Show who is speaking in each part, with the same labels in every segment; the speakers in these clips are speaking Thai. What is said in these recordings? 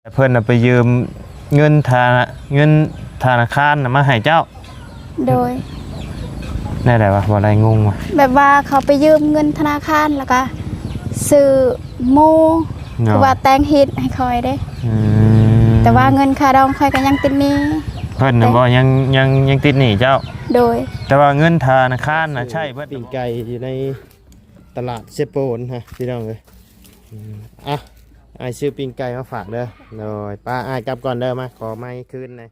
Speaker 1: เพิ่นน่ะไปยืมเงินธนาคารน่ะมาให้เจ้า
Speaker 2: โดย
Speaker 1: ได้ไดวะบ่ได้งงว่ะ
Speaker 2: แบบว่าเขาไปยืมเงินธนาคารแล้วก็ซื้อหมูคือว่าแต่งเฮ็ดให้คอยเด้แต่ว่าเงินค่าดองคอยก็ยังติดหนี้
Speaker 1: เพิ่นน่ะบ่ยังติดหนี้เจ้า
Speaker 2: โดย
Speaker 1: แต่ว่าเงินธนาคารน่ะใช่เบิดปิ้งไก่อยู่ในตลาดเซโปนฮะพี่น้องเอ้ยอ่ะอ้ายซื้อปิ้งไก่มาฝากเด้อโดยป้าอ้ายกลับก่อนเด้อมาขอไม้คืนหน่อย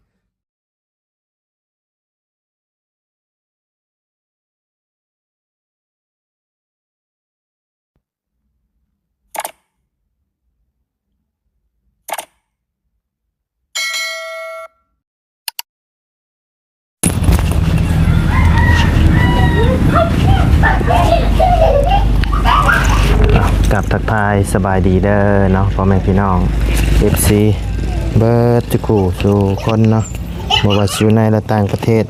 Speaker 1: กับทักทายสบายดีเด้อเนาะพ่อแม่พี่น้อง FC เบิร์ดจุกูสู่คนเนาะบ่ว่าอยู่ในและต่างประเทศ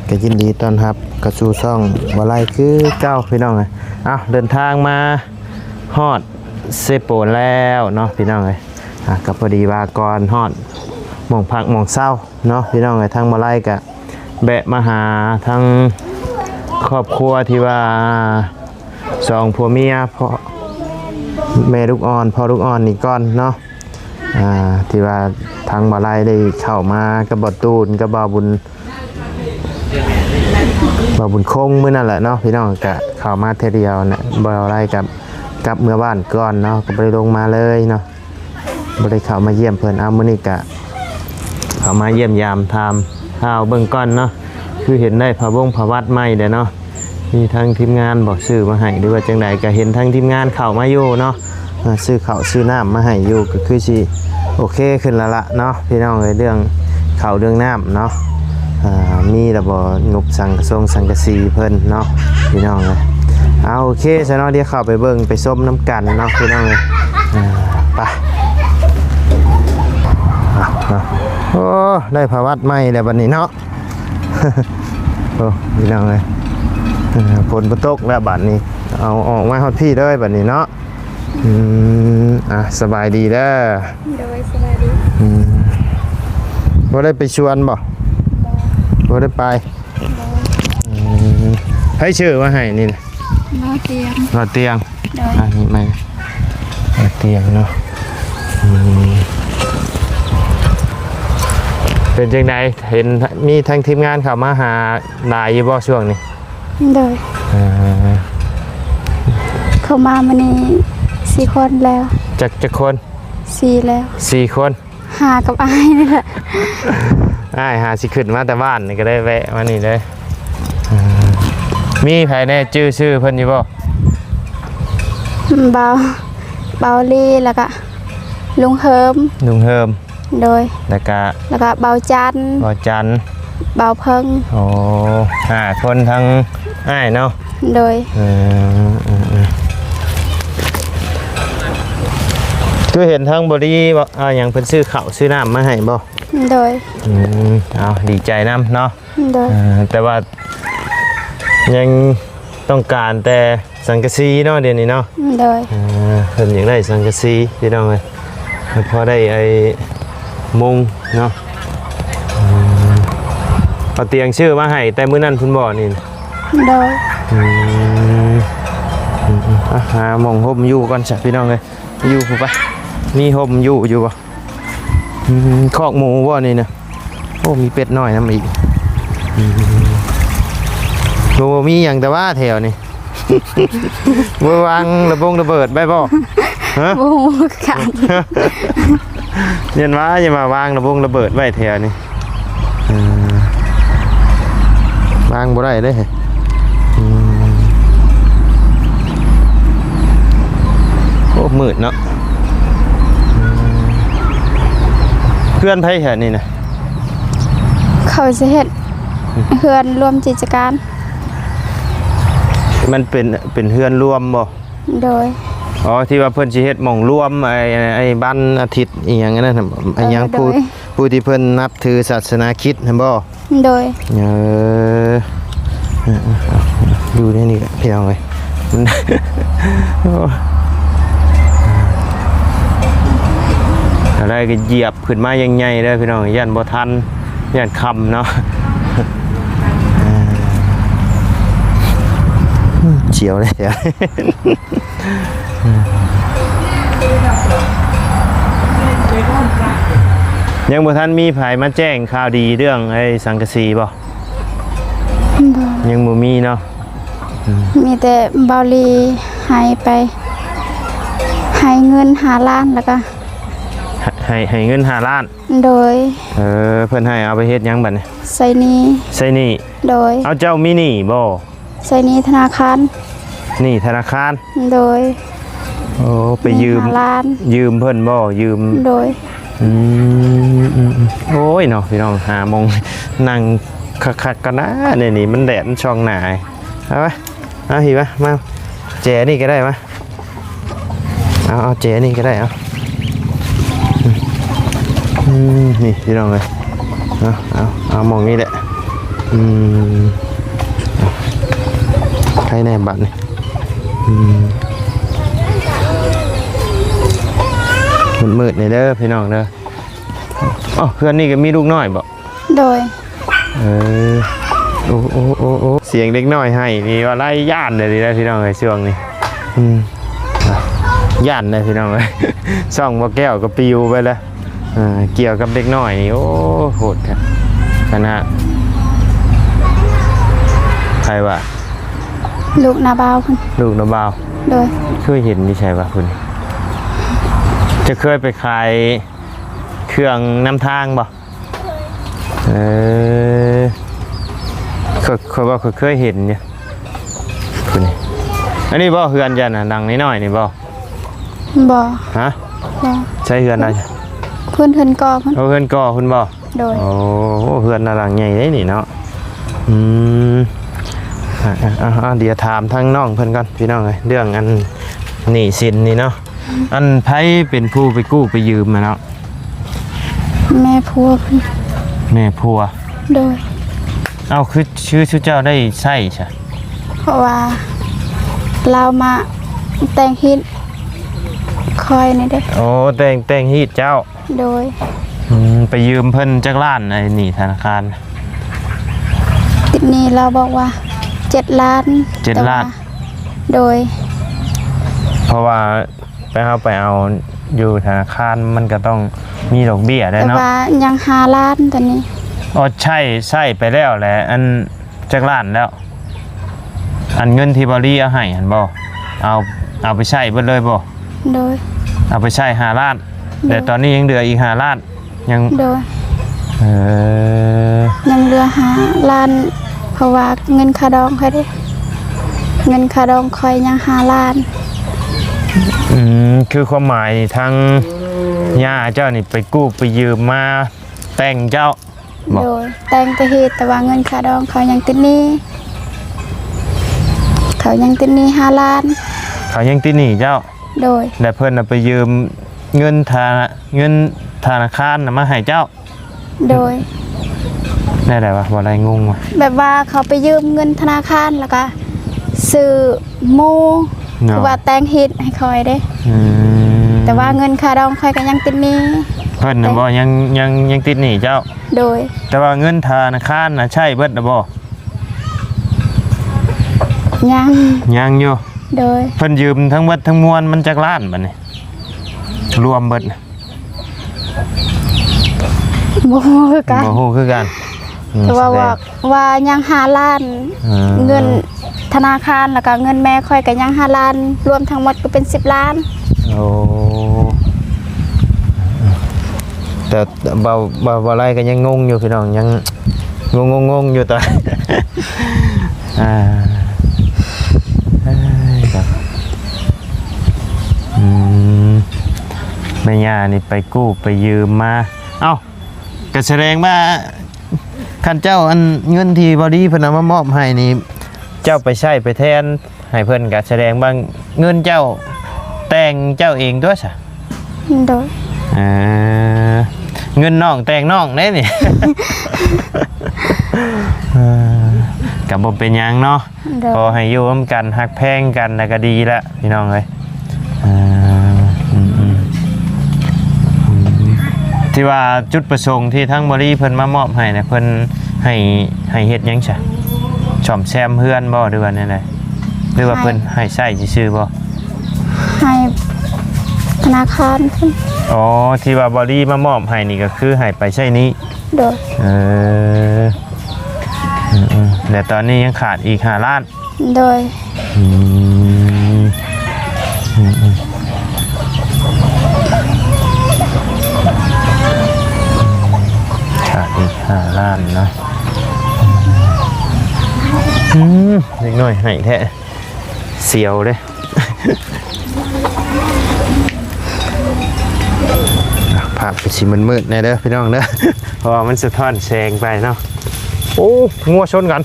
Speaker 1: ก็ยินดีต้อนรับกระสู่ช่องบ่ไล่คือเก้าพี่น้องเอ้ยเดินทางมาฮอดเซโปนแล้วเนาะพี่น้องเอ้ยก็พอดีว่าก่อนฮอดหม่องพักหม่องเศร้าเนาะพี่น้องเอ้ยทางบ่ไล่ก็แบะมาหาทั้งครอบครัวที่ว่าสองผัวเมียพ่อแม่ลูกอ่อนพ่อลูกอ่อนนี่ก่อนเนาะที่ว่าทางบ่อไร่ได้เข้ามากับบ่อตูนกับบ่อบุญคงมื้อนั่นแหละเนาะพี่น้องก็เข้ามาเทเดียวเนี่ยบ่อไร่กับเมื่อบ้านก่อนเนาะก็บ่ได้ลงมาเลยเนาะบ่ได้เข้ามาเยี่ยมเพิ่นมื้อนี้ก็เข้ามาเยี่ยมยามทำข้าวเบิ่งก่อนเนาะคือเห็นได้ผ้าวัดใหม่เด้อเนาะมีทั้งทีมงานบอกซื้อมาให้หรือว่าจังใดก็เห็นทั้งทีมงานเข้ามาอยู่เนาะซื้อข้าวซื้อน้ำมาให้อยู่ก็คือสิโอเคขึ้นแล้วละเนาะพี่น้องเรื่องข้าวเรื่องน้ำเนาะมีระบบงบสังกะสีเพิ่นเนาะพี่น้องเลยโอเคซะเนาะเดี๋ยวเข้าไปเบิ่งไปส้มน้ำกันเนาะพี่น้องเลยไปโอ้ได้ภาวะใหม่แล้วบัดนี้เนาะโอ้พี่น้องเลยฝนตกแล้วบัดนี้เอาออกมาฮอดพี่เลยบัดนี้เนาะสบายดีเด้อ
Speaker 2: โดยสบายดี
Speaker 1: บ่ได้ไปชวนบ่ได้ไปให้ชื่อมาให้นี่นะ
Speaker 2: นอเตียง
Speaker 1: นี่ไม่นอเตียงเนาะเป็นจังไดเห็นมีทั้งทีมงานเข้ามาหาหลายอยู่บ่ช่วงนี้
Speaker 2: โดยเข้ามามื้อนี้4 คนแล้ว
Speaker 1: จักคน
Speaker 2: 4แล้ว
Speaker 1: 4 คน
Speaker 2: 5กับอ้ายนี่แหละ
Speaker 1: อ้ายหาสิขึ้นมาแต่บ้านนี่ก็ได้แวะมานี่เลยมีไผแน่ชื่อเพิ่นอยู่บ่
Speaker 2: เบาลีแล้วก็ลุงเฮิมโดย
Speaker 1: แล้วก็
Speaker 2: เบาจันเบาเพิ่ง
Speaker 1: โอ้5 คนทั้งอ้ายเนาะ
Speaker 2: โดย
Speaker 1: คือเห็นทั้งบริบ่อย่างเพิ่นซื้อข้าวซื้อน้ำมาให้บ่
Speaker 2: โดย
Speaker 1: เอาดีใจนำเนาะ
Speaker 2: โดย
Speaker 1: แต่ว่ายังต้องการแต่สังกะสีเนาะเดี๋ยวนี้เนาะ
Speaker 2: โดย
Speaker 1: เพิ่นอยากได้สังกะสีพี่น้องเอ้ยพอได้ไอ้มุงเนาะเอาเตียงชื่อมาให้แต่มื้อนั้นพุ่นบ่นี่
Speaker 2: โดย
Speaker 1: หาหม่องห่มอยู่ก่อนจ้ะพี่น้องเอ้ยอยู่ผู้ไปมีห่มอยู่บ่คอกหมูบ่นี่นะโอ้มีเป็ดน้อยนำอีกบ่มีหยังแต่ว่าแถวนี่บ่วางระเบิดไปบ่ฮะ
Speaker 2: บ่กัน
Speaker 1: เย็นว่าอย่ามาวางระเบิดไว้แถวนี่วางบ่ได้เด้โอ้มืดเนาะเพื่อนไผแถวนี่นะ
Speaker 2: เขาสิเฮ็ดเฮือนรวมกิจการ
Speaker 1: มันเป็นเฮือนรวมบ่
Speaker 2: โดย
Speaker 1: ที่ว่าเพิ่นสิเฮ็ดหม่องรวมไอ้บ้านอาทิตย์อีหยังนั่นน่ะไอ้หยังผู้ที่เพิ่นนับถือศาสนาคริสต์หั่นบ่
Speaker 2: โดย
Speaker 1: ดูนี่ก็พี่น้องเอ้ย อะไรก็เหยียบขึ้นมายังไงเด้อพี่น้องย่านบ่ทันย่านคำเนาะเฉียวเลยยังบ่ทันมีไผมาแจ้งข่าวดีเรื่องไอ้สังกะสีบ่ยังบ่มีเนาะ
Speaker 2: มีแต่เบาลีให้ไปให้เงิน5 ล้านแล้วก็
Speaker 1: ให้เงิน5 ล้าน
Speaker 2: โดย
Speaker 1: เพิ่นให้เอาไปเฮ็ดหยังบัดนี้
Speaker 2: ใส่หนี้โดย
Speaker 1: เอาเจ้ามีหนี้บ่
Speaker 2: ใส่หนี้ธนาคาร
Speaker 1: หนี้ธนาคาร
Speaker 2: โดย
Speaker 1: โอ้ไปยืมยืมเพิ่นบ่ยืม
Speaker 2: โดย
Speaker 1: โอ้ยเนาะพี่น้องหาโมงนั่งคักๆกันนะนี่มันแดดมันช่องหนาเอาไปเอาหิวมาแจนี่ก็ได้มั้ยเอาแจนี่ก็ได้นี่พี่น้องเลยเอามองนี่แหละใครแน่บัตรนี่มืดๆนี่เด้อพี่น้องเด้ออ๋อเพื่อนนี่ก็มีลูกน้อยบ่
Speaker 2: โดย
Speaker 1: โอ้เสียงเด็กน้อยให้นี่ว่าไล่ย่านเลยนะพี่น้องเลยช่วงนี้ย่านเลยพี่น้องเลยส่องบ่แก้วก็ปิวไปแล้วเกี่ยวกับเด็กน้อยนี่โอ้โหดครับขนาดใครวะ
Speaker 2: ลูกนาบาวคุณ
Speaker 1: ลูกนาบาว
Speaker 2: โดย
Speaker 1: เคยเห็นนี่ใช่ปะคุณจะเคยไปขายเครื่องนำทางบ่เคยเห็นเนี่ยคุณอันนี้บ่เฮือนยันน่ะดังน้อยๆนี่บ่ฮะใช่เฮือนอะไร
Speaker 2: เพื่อนก่อเ
Speaker 1: พื่อนก่อคุณบ่
Speaker 2: โดย
Speaker 1: โอ้เฮือนน่ารักใหญ่เลยนี่เนาะเดี๋ยวถามทั้งน้องเพื่อนก่อนพี่น้องเลยเรื่องอันหนี้สินนี่เนาะอันไผเป็นผู้ไปกู้ไปยืมมาเนาะ
Speaker 2: แม่ผัวโดย
Speaker 1: เอาคือชื่อเจ้าได้ใช่ใช่
Speaker 2: เพราะว่าเรามาแต่งฮิตคอยนี่เด้
Speaker 1: โอ้แต่งฮิตเจ้า
Speaker 2: โดย
Speaker 1: ไปยืมเพิ่นจากล้านไอ้นี่ธนาคาร
Speaker 2: ติดนี้เราบอกว่า7 ล้านโดย
Speaker 1: เพราะว่าไปเอาอยู่ธนาคารมันก็ต้องมีดอกเบี้ยได้เนาะ
Speaker 2: แต่ว่ายัง5 ล้านตอนนี้
Speaker 1: อ๋อใช่ไปแล้วแหละอันจากล้านแล้วอันเงินที่บริเอาให้หันบ่เอาไปใช้เบิดเลยบ่
Speaker 2: โดย
Speaker 1: เอาไปใช้5 ล้านแต่ตอนนี้ยังเหลืออีก5 ล้านยัง
Speaker 2: โดยยังเหลือ5 ล้านเพราะว่าเงินค่าดองค่อยได้เงินค่าดองค่อยยัง5 ล้าน
Speaker 1: คือความหมายทางย่าเจ้านี่ไปกู้ไปยืมมาแต่งเจ้า
Speaker 2: โดยแต่งแต่เหตุแต่ว่าเงินค่าดองเขายังติดหนี้5 ล้าน
Speaker 1: เขายังติดหนี้เจ้า
Speaker 2: โดย
Speaker 1: แต่เพิ่นไปยืมเงินธนาคารมาให้เจ้า
Speaker 2: โดย
Speaker 1: ได้วะบ่ได้งงวะ
Speaker 2: แบบว่าเขาไปยืมเงินธนาคารแล้วก็ซื้อโมคือว่าแต่งฮิตให้คอยเด้แต่ว่าเงินค่าดองคอยก็ยังติดหนี้
Speaker 1: เพิ่นน่ะบ่ยังติดหนี้เจ้า
Speaker 2: โดย
Speaker 1: แต่ว่าเงินธนาคารน่ะใช่เบิดน่ะบ่ยังอยู่
Speaker 2: โดย
Speaker 1: เพิ่นยืมทั้งเบิดทั้งมวลมันจักล้านบัดนี้รวมเบิด
Speaker 2: บ่ฮู้
Speaker 1: คือกัน
Speaker 2: แต่ว่ายัง5 ล้านเงินธนาคารแล้วก็เงินแม่ค่อยก็ยัง5 ล้านรวมทั้งหมดก็เป็น10 ล้าน
Speaker 1: โอ้แต่เบาอะไรก็ยังงงอยู่พี่น้องยังงงอยู่ตอนแม่ย่านี่ไปกู้ไปยืมมาเอ้าก็แสดงว่าคันเจ้าอันเงินที่บอดี้เพิ่นเอามามอบให้นี่เจ้าไปใช้ไปแทนให้เพิ่นก็แสดงว่าเงินเจ้าแต่งเจ้าเองด้วยซะ
Speaker 2: โดย
Speaker 1: เงินน้องแต่งน้องได้นี่ กับบ่เป็นหยังเนาะพอให้อยู่ร่วมกันฮักแพงกันแล้วก็ดีละพี่น้องเอ้ย ที่ว่าจุดประสงค์ที่ทั้งบริเพิ่นมามอบให้เนี่ยเพิ่นให้เฮ็ดหยังซะซ่อมแซมเฮือนบ่หรือว่าแนวใดหรือว่าเพิ่นให้ใช้ซื่อๆบ่
Speaker 2: ให้ธนาคารเพิ่น
Speaker 1: อ๋อที่ว่าบริมามอบให้นี่ก็คือให้ไปใช้นี้
Speaker 2: โดย
Speaker 1: แต่ตอนนี้ยังขาดอีก5 ล้าน
Speaker 2: โดย
Speaker 1: ขาดอีก5 ล้านเนาะเล็กน้อยให้แท้เสียวเลยภาพเป็นสีมืดๆในเด้อพี่น้องเด้อเพราะว่ามันสะท้อนแสงไปเนาะโอ้งัวชนกัน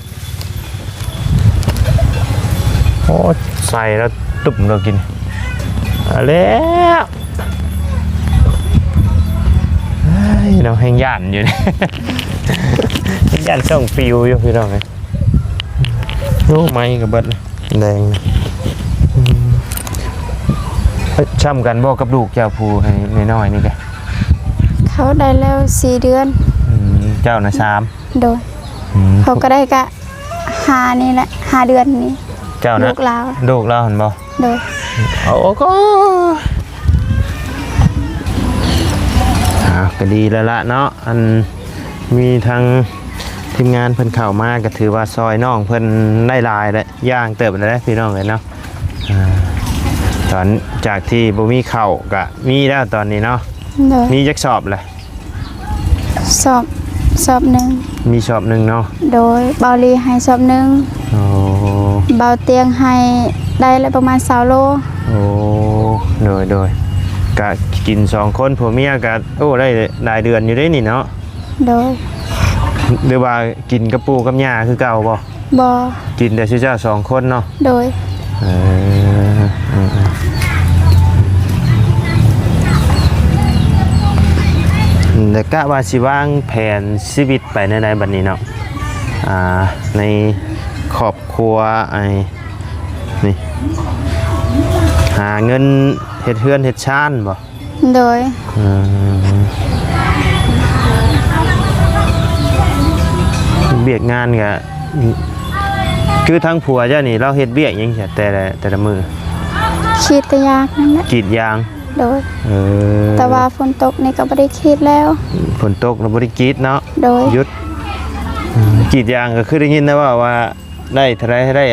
Speaker 1: โอ้ใส่แล้วตุ่มเรากินแล้วเราแห้งย่านอยู่นี่ย่านส่งฟิวอยู่พี่น้องเลยโอ้ไม้กับเบิดแดงช่ำกันบอกกับลูกเจ้าภูให้น้อยนี่แก
Speaker 2: เขาได้แล้ว4 เดือน
Speaker 1: เจ้านะ3
Speaker 2: โดยเขาก็ได้กะ5นี่แหละ5 เดือนนี้
Speaker 1: เจ้านะลูกเราเห็นบ่
Speaker 2: โดย
Speaker 1: โอ้ก็ก็ดีแล้วละเนาะอันมีทางทีมงานเพิ่นเข้ามาก็ถือว่าซอยน้องเพิ่นได้ลายแล้วย่างเติบแล้วพี่น้องเลยเนาะตอนจากที่บ่มีเข่าก็มีแล้วตอนนี้เนาะมีจักสอบเลย
Speaker 2: สอบหนึ่ง
Speaker 1: มีสอบหนึ่งเนาะ
Speaker 2: โดยเบาลีให้สอบหนึ่งเบาเตียงให้ได้แล้วประมาณ20 โล
Speaker 1: โอ้โดยก็กิน2 คนผัวเมียก็โอ้ได้หลายเดือนอยู่ได้นี่เนาะ
Speaker 2: โดย
Speaker 1: หรือว่ากินกับปูกับย่าคือเก่าบ่กินแต่ชื่อเจ้า2 คนเนาะ
Speaker 2: โดย
Speaker 1: แต่กะว่าสิวางแผนชีวิตไปในบัดนี้เนาะในครอบครัวนี่หาเงินเฮ็ดเฮือนเฮ็ดชานบ่
Speaker 2: โดย
Speaker 1: เบียกงานก็คือทั้งผัวเจ้านี่เราเฮ็ดเบียกยังแต่ละมือ
Speaker 2: คิดแต่ยากนั่นแหละ
Speaker 1: กรีดยาง
Speaker 2: โดยแต่ว่าฝนตกนี่ก็ไม่ได้คิดแล้ว
Speaker 1: ฝนตกเราไม่ได้กรีดเนาะ
Speaker 2: โดย
Speaker 1: หยุดกรีดยางก็คือได้ยินนะว่าได้เท่าไรได้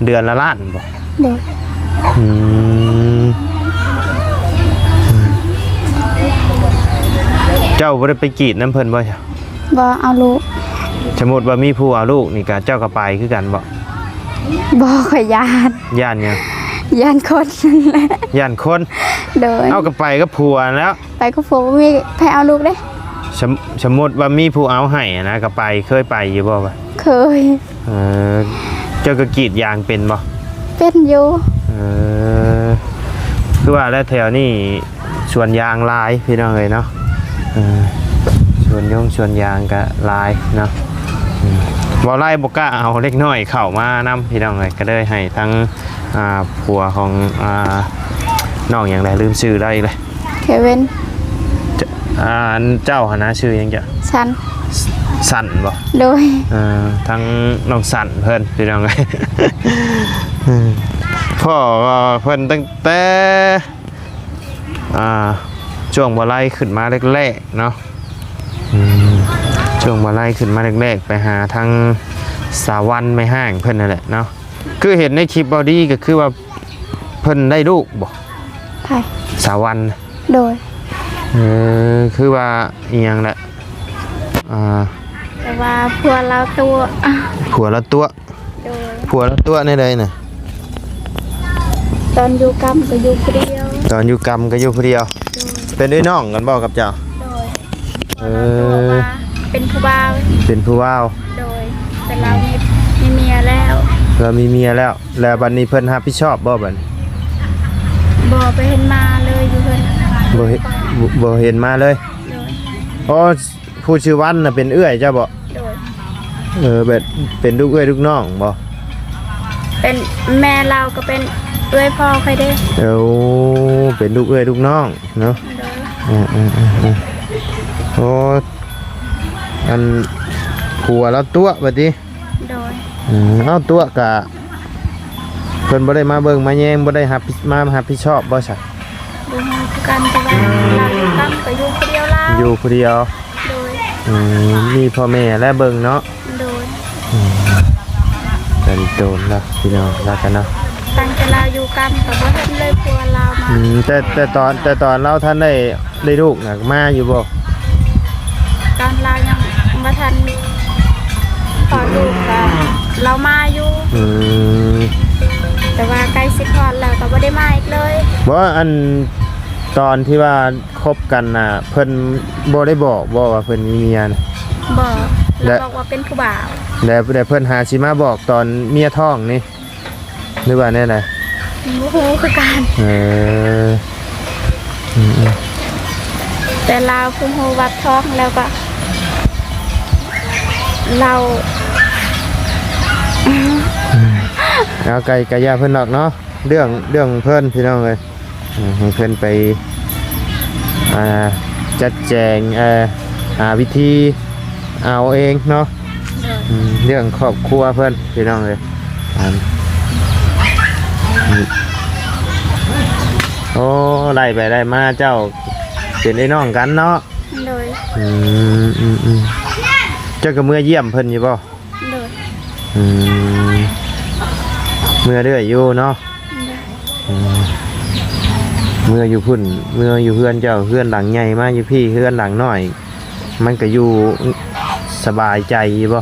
Speaker 1: เดือนละล้านบ่
Speaker 2: โดย
Speaker 1: เจ้าบ่ได้ไปกรีดน้ำเพิ่นบ่ใช่
Speaker 2: บ่เอาลูก
Speaker 1: สมมุติว่ามีผู้เอาลูกนี่ก็เจ้าก็ไปคือกัน
Speaker 2: บ่ขอย
Speaker 1: านเนี่ย
Speaker 2: ย่านคนนั่นแหละ
Speaker 1: ย่านคน
Speaker 2: เดิน
Speaker 1: เอากับไปก็ผัวแล้ว
Speaker 2: ไปก็ผัวมีใครเอาลูกได้
Speaker 1: สมมติว่ามีผู้เอาให้นะกับไปเคยไปอยู่บ่
Speaker 2: เคย
Speaker 1: เจ้าก็กรีดยางเป็นบ่
Speaker 2: เป็นอยู่
Speaker 1: คือว่าแล้วแถวนี้สวนยางลายพี่น้องเลยเนาะสวนยางก็ลายเนาะบ่ไล่บ่กล้าเอาเล็กน้อยเข้ามานำพี่น้องเลยก็เลยให้ทั้งผัวของน้องอย่างไรลืมชื่อได้เลย
Speaker 2: เควิน
Speaker 1: เจ้าหนะชื่อยังจะสันบ่
Speaker 2: โดย
Speaker 1: ทั้งน้องสันเพิ่นพี่น้องเลยพ่อเพิ่นตั้งแต่ช่วงบ่ไล่ขึ้นมาแรกๆเนาะช่วงบ่ไล่ขึ้นมาแรกๆไปหาทั้งสาวันไม่ห่างเพิ่นนั่นแหละเนาะคือเห็นในคลิปบอดี้ก็คือว่าเพิ่นได้ลูกบ่
Speaker 2: ใช่
Speaker 1: สาวัน
Speaker 2: โดย
Speaker 1: คือว่าอีหยังแหละ
Speaker 2: แต่ว่าผัวเราตัว
Speaker 1: ในใดน่ะ
Speaker 2: ตอนอยู่กรรมก็อยู่คนเดียว
Speaker 1: เป็นด้วยน้องกันบ่กับเจ้า
Speaker 2: โดยเป็นผู้บ่าวโดยแต่เรามีเมียแล้ว
Speaker 1: แล้วบัดนี้เพิ่นรับผิดชอบบ่บัด
Speaker 2: บ่ไปเห็นมาเลยอยู่เพิ่น
Speaker 1: บ่เห็นมาเลยอ๋อผู้ชื่อวันน่ะเป็นเอื้อยเจ้าบ่แบบเป็นลูกเอื้อยลูกน้องบ่
Speaker 2: เป็นแม่เราก็เป็นเอื้อยพ่อใครได้
Speaker 1: เป็นลูกเอื้อยลูกน้องเนาะ โอ้อันผัวแล้วตัวบัดนี้
Speaker 2: โดย
Speaker 1: เอาตัวกะเพิ่นบ่ได้มาเบิ่งมาแยงบ่ได้รับผิดชอบบ่ซะ
Speaker 2: ดูงานกันแต่ว่าเราอยู่ตั้งก็อยู่คนเดียวแล้ว
Speaker 1: อยู่ผู้เดียว
Speaker 2: โดย
Speaker 1: มีพ่อแม่และเบิ่งเนาะ
Speaker 2: โดย
Speaker 1: กันโดนแล้วพี่น้องรักกันเนาะ
Speaker 2: ตั้งแต่เราอยู่กันก็บ่เห็นเลยพัวเรามา
Speaker 1: แต่ตอนเราท่านได้ลูกน่ะมาอยู่บ่
Speaker 2: ตอนเรายังบ่ทันขอลูกก็เรามาอยู่ แต่ว่าใกล้สิคลอดแล้วก็บ่ได้มาอีกเลย
Speaker 1: บ่อันตอนที่ว่าคบกันน่ะเพิ่นบ่ได้บอกบ่ว่าเพิ่นมีเมียน่ะ
Speaker 2: บอกแล้วบอกว่าเป็นผู้บ่าว
Speaker 1: แต่เพิ่นหาสิมาบอกตอนเมียท้องนี่หรือว่าแน่ใด
Speaker 2: บ่ฮู้คือกัน แต่เราเพิ่งฮู้วัดท้องแล้วก็เรา
Speaker 1: เอาไก่ย่าเพิ่นดอกเนาะเรื่องเพิ่นพี่น้องเอ้ยให้เพิ่นไปจัดแจงหาวิธีเอาเองเนาะเรื่องครอบครัวเพิ่นพี่น้องเลยโอ้ไล่ไปได้มาเจ้าเป็นไอ้น้องกันเนาะ
Speaker 2: โดย
Speaker 1: เจ้าก็เมื่อเยี่ยมเพิ่นอยู่บ่
Speaker 2: โดย
Speaker 1: เมื่อเรื่อยอยู่เนาะเมื่ออยู่พุ่นเมื่ออยู่เพื่อนเจ้าเพื่อนหลังใหญ่มาอยู่พี่เพื่อนหลังน้อยมันก็อยู่สบายใจบ่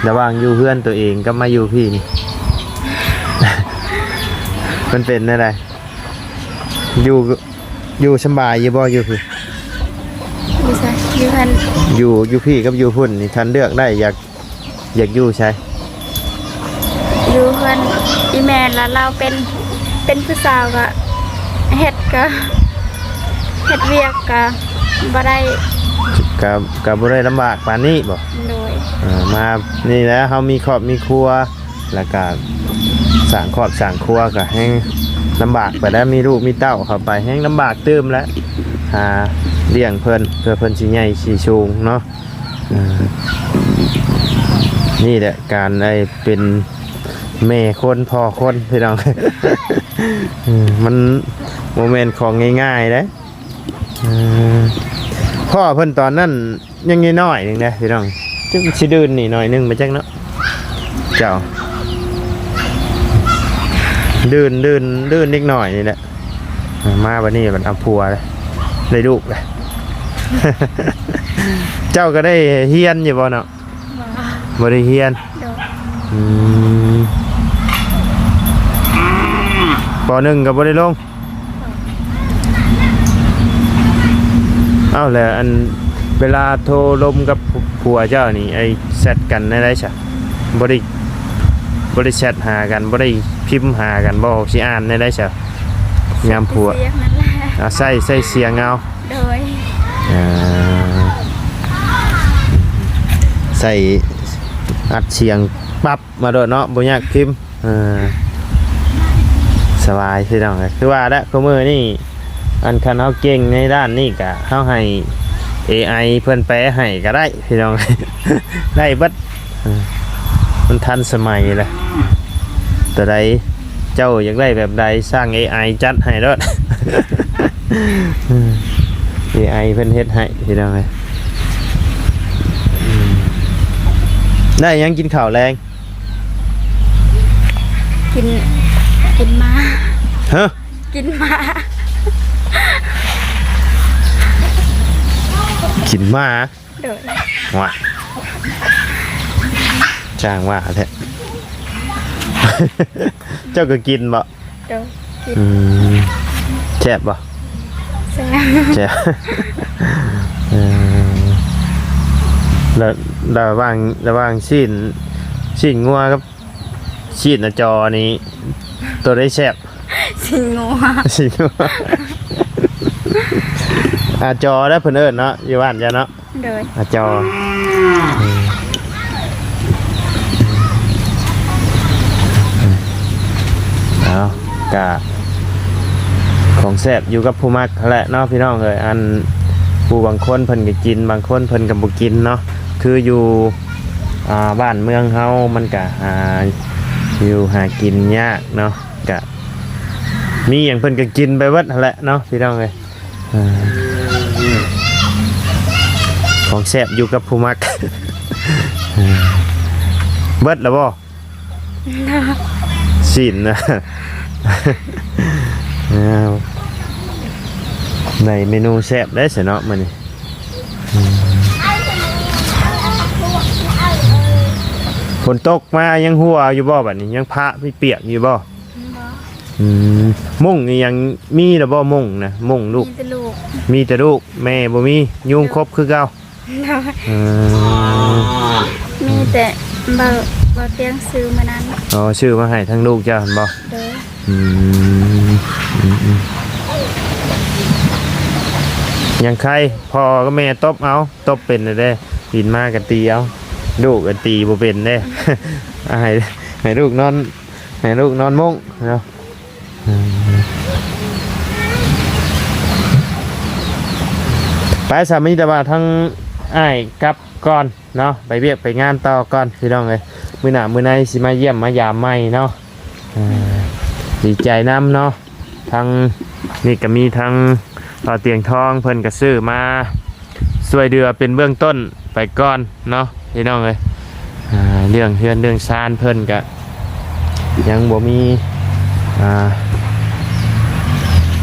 Speaker 1: ระหว่างอยู่เพื่อนตัวเองก็มาอยู่พี่นี่ มันเป็นอะไรอยู่สบายอยู่บ่อยู่พี่
Speaker 2: อยู่ใช่อยู่เพิ่น
Speaker 1: อยู่พี่กับอยู่พุ่นนี่ท่านเลือกได้อยากอยู่ใช่
Speaker 2: อยู่เพิ่นอีแม่แล้วเราเป็นผู้สาวก็เฮ็ดเวียกก็บ่ได้
Speaker 1: กับบ่ได้ลำบากปานนี้บ่
Speaker 2: โดย
Speaker 1: มานี่แหล้วเฮามีครอบมีครัวแล้วก็สร้างครอบสร้างครัวก็แห้งลำบากไปแล้วมีลูกมีเต้าเข้าไปแห้งลำบากเติมแล้วหาเลี้ยงเพิ่นเพื่อเพิ่นสิใหญ่สิสูงเนาะนี่แหละการได้เป็นแม่คนพ่อคนพี่น้อง มันโมเมนต์ของง่ายๆเด้พ่อเพิ่นตอนนั้นยังน้อยๆนึงนะพี่น้องจึงสิดื้นนี่หน่อยนึงมาจักเนาะเจ้าดื้นนิดหน่อยนี่แหละมาวันนี้มันเอาผัวเลยได้ลูกเลย เจ้าก็ได้เฮียนอยู่บ่เนาะบ่ได้เฮียน
Speaker 2: โดย
Speaker 1: ปอหนึ่งกับบริลงเอ้าแล้วอันเวลาโทรลมกับผัวเจ้านี่ไอแชทกันได้ใช่บริแชทหากันบริพิมพ์หากันบ่สิอ่านได้ใช่ยามผัว
Speaker 2: เสียงนั่นแหละ
Speaker 1: ใส่เสียงเอา
Speaker 2: โดย
Speaker 1: ใส่อัดเสียงปั๊บมาโดดเนาะบ่ยากพิมพ์สบายพี่น้องคือว่าแล้วข้อมือนี่อันคันเฮาเก่งในด้านนี้ก็เฮาให้ AI เพิ่นแปลให้ก็ได้พี่น้อง ได้เบิดมันทันสมัยเลยแต่ใดเจ้าอยากได้แบบใดสร้าง AI จัดให้เด้อ AI เพิ่นเฮ็ดให้พี่น้องได้ยังกินข้าวแรง
Speaker 2: กินมา
Speaker 1: ฮะ
Speaker 2: กินมา
Speaker 1: กินหมา
Speaker 2: โดย
Speaker 1: ว่ะจ้างว่าแท้ เจ้าก็กินบ่
Speaker 2: โดยกิน
Speaker 1: แซ่บบ่
Speaker 2: แซ่บ
Speaker 1: แซ่บ แล้วระหว่างชิ้นงัวกับชิ้นจอนี้ตัวได้แซ่บ
Speaker 2: สิงัว
Speaker 1: ชิ้นงัวจอได้เพิ่นเอิ้นเนาะอยู่บ้านจ้ะเนาะ
Speaker 2: โดย
Speaker 1: จอเอากะของแซ่บอยู่กับผู้มักแหละเนาะพี่น้องเอ้ยอัน ผู้บางคนเพิ่นก็กินบางคนเพิ่นก็บ่กินเนาะคืออยู่บ้านเมืองเฮามันก็อยู่หากินยากเนาะก็มีหยังเพิ่นก็กินไปเบิดนั่นแหละเนาะพี่น้องเอ้ยของแซ่บอยู่กับผู้มัก เบิดแล้วบ่สินนะในเมนูแซ่บได้เสียเนาะมื้อนี้ฝนตกมายังหัวอยู่บ่บัดนี้ยังพระไม่เปียกอยู่บ่มุ่งนี่ยังมีหรือบ่มุ่งนะมุ่งลูกมีแต่ลูกแม่บ่มียุงครบคือเก่า
Speaker 2: มีแต่บ่เตียงซื้อมานั้น
Speaker 1: อ๋อชื่อมาให้ทั้งลูกเจ้าเห็นบ่ยังใครพ่อก็แม่ตบเอาตบเป็นเลยเด้ปินมากกันตีเอาลูกกันตีบ่เป็นเด้ให้ลูกนอนมุ้งเนาะไปสามีแต่ว่าทั้งอ้ายกลับก่อนเนาะไปเวียกไปงานต่อก่อนพี่น้องเลยมื้อหน้ามื้อในสิมาเยี่ยมมายามใหม่เนาะดีใจน้ำเนาะทั้งนี่ก็มีทั้งเตียงทองเพิ่นก็ซื้อมาช่วยเดือเป็นเบื้องต้นไปก่อนเนาะพี่น้องเลยเรื่องเฮือนเรื่องซานเพิ่นก็ยังบ่มี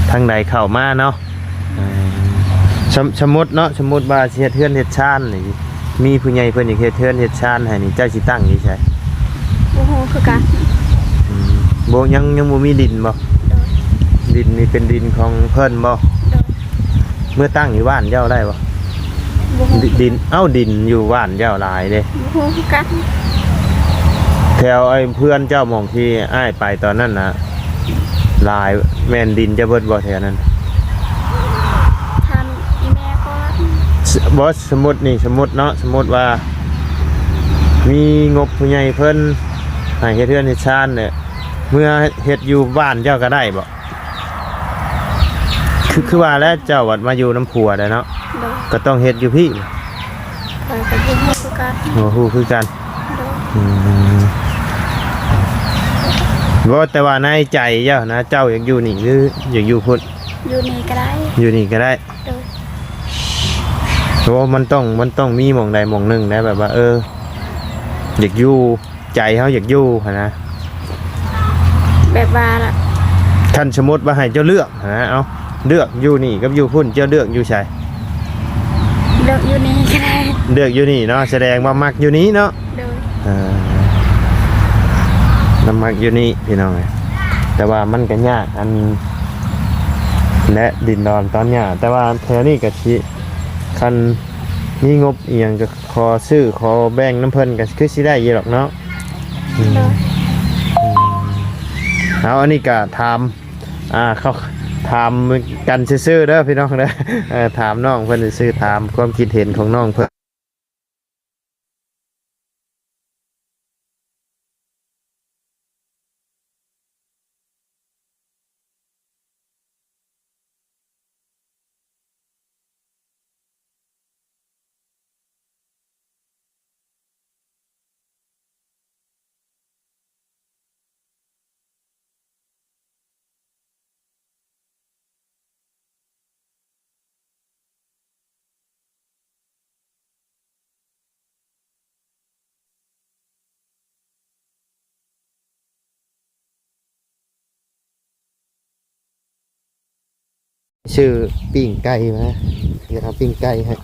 Speaker 1: ทางใดเข้ามาเนาะสมมุติเนาะสมมุติว่าเฮ็ดเฮือนเฮ็ดชานนี่มีผู้ใหญ่เพิ่นอยากเฮ็ดเฮือนเฮ็ดชานให้นี่เจ้าสิตั้งอยู่ไส
Speaker 2: โอ้โหคือกัน
Speaker 1: บ่ยังบ่มีดินบ่ดินนี่เป็นดินของเพิ่นบ่เมื่อตั้งอยู่บ้านเจ้าได้บ่ดินดินอยู่บ้านเจ้าหลายเด้
Speaker 2: โอ้โหคือกัน
Speaker 1: แถวไอ้เพื่อนเจ้ามองที่อ้ายไปตอนนั้นน่ะหลายแม่นดินจะเบิดบ่แถวนั้นบอสสมมตินี่สมมติเนาะสมมติว่ามีงบผู้ใหญ่เพิ่นให้เฮ็ดเฮือนเฮ็ดชานเนี่ยเมื่อเฮ็ดอยู่บ้านเจ้าก็ได้บ่คือว่าแล้วเจ้าวัดมาอยู่น้ำผัวได้เนาะก็ต้องเฮ็ดอยู่พี่
Speaker 2: ก็คือกัน
Speaker 1: โอ้โหคือกันบ่แต่ว่าในใจเจ้านะเจ้าอยากอยู่นี่หรืออยากอยู่พุ่น
Speaker 2: อยู่นี่ก็ได้
Speaker 1: อยู่นี่ก็ได้เพราะมันต้องมีหม่องใดหม่องหนึ่งนะแบบว่าอยากอยู่ใจเขาอยากอยู่นะ
Speaker 2: แบบว่าล่ะ
Speaker 1: ท่านสมมติว่าให้เจ้าเลือกนะเอาเลือกอยู่นี่กับอยู่พุ่นเจ้าเลือกอยู่ใช่
Speaker 2: เลือกอยู่นี่ก็ได้
Speaker 1: เลือกอยู่นี่เนาะแสดงว่ามักอยู่นี้เนาะน้ำมักอยู่นี่พี่น้องแต่ว่ามันก็ยากอันและดินดอนตอนยากแต่ว่าแถวนี้ก็ชี้คันมีงบเอียงก็ขอซื้อขอแบ่งน้ำเพิ่นก็คือสิได้อยู่หรอกเนาะเอาอันนี้ก็ถามเขาถามกันซื่อๆเด้อพี่น้องเด้อถามน้องเพิ่นซื่อถามความคิดเห็นของน้องเพิ่นชื่อปิ่งไก่นะเดี๋ยวเอาปิ่งไก่ให้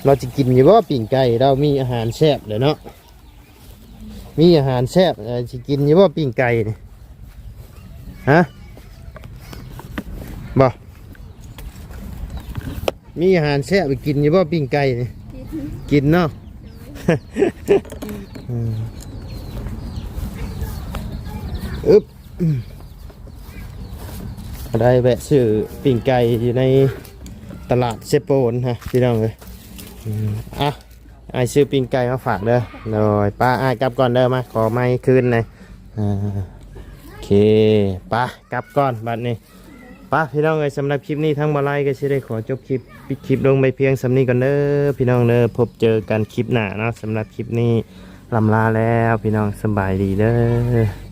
Speaker 1: เราจะกินอยู่ว่าปิ่งไก่เรามีอาหารแซ่บเลยเนาะมีอาหารแซ่บจะกินอยู่ว่าปิ่งไก่นี่ฮะบ่มีอาหารแซ่บไปกินอยู่ว่าปิ่งไก่นี่กินเนาะอึ๊บได้แวะซื้อปิ่งไก่อยู่ในตลาดเซโปนฮะพี่น้องเลยไอซื้อปิ่งไก่มาฝากเด้อหน่อยป้าไอกลับก่อนเด้อมาขอไม้คืนเลยโอเคป้ากลับก่อนบัดนี้ ป้าพี่น้องเอ้ยสำหรับคลิปนี้ทั้งบ่ไลก็สิได้ขอจบคลิปปิดคลิปลงไปเพียงสำนี้ก่อนเด้อพี่น้องเด้อพบเจอกันคลิปหน้าเนาะสำหรับคลิปนี้ลำลาแล้วพี่น้องสบายดีเด้อ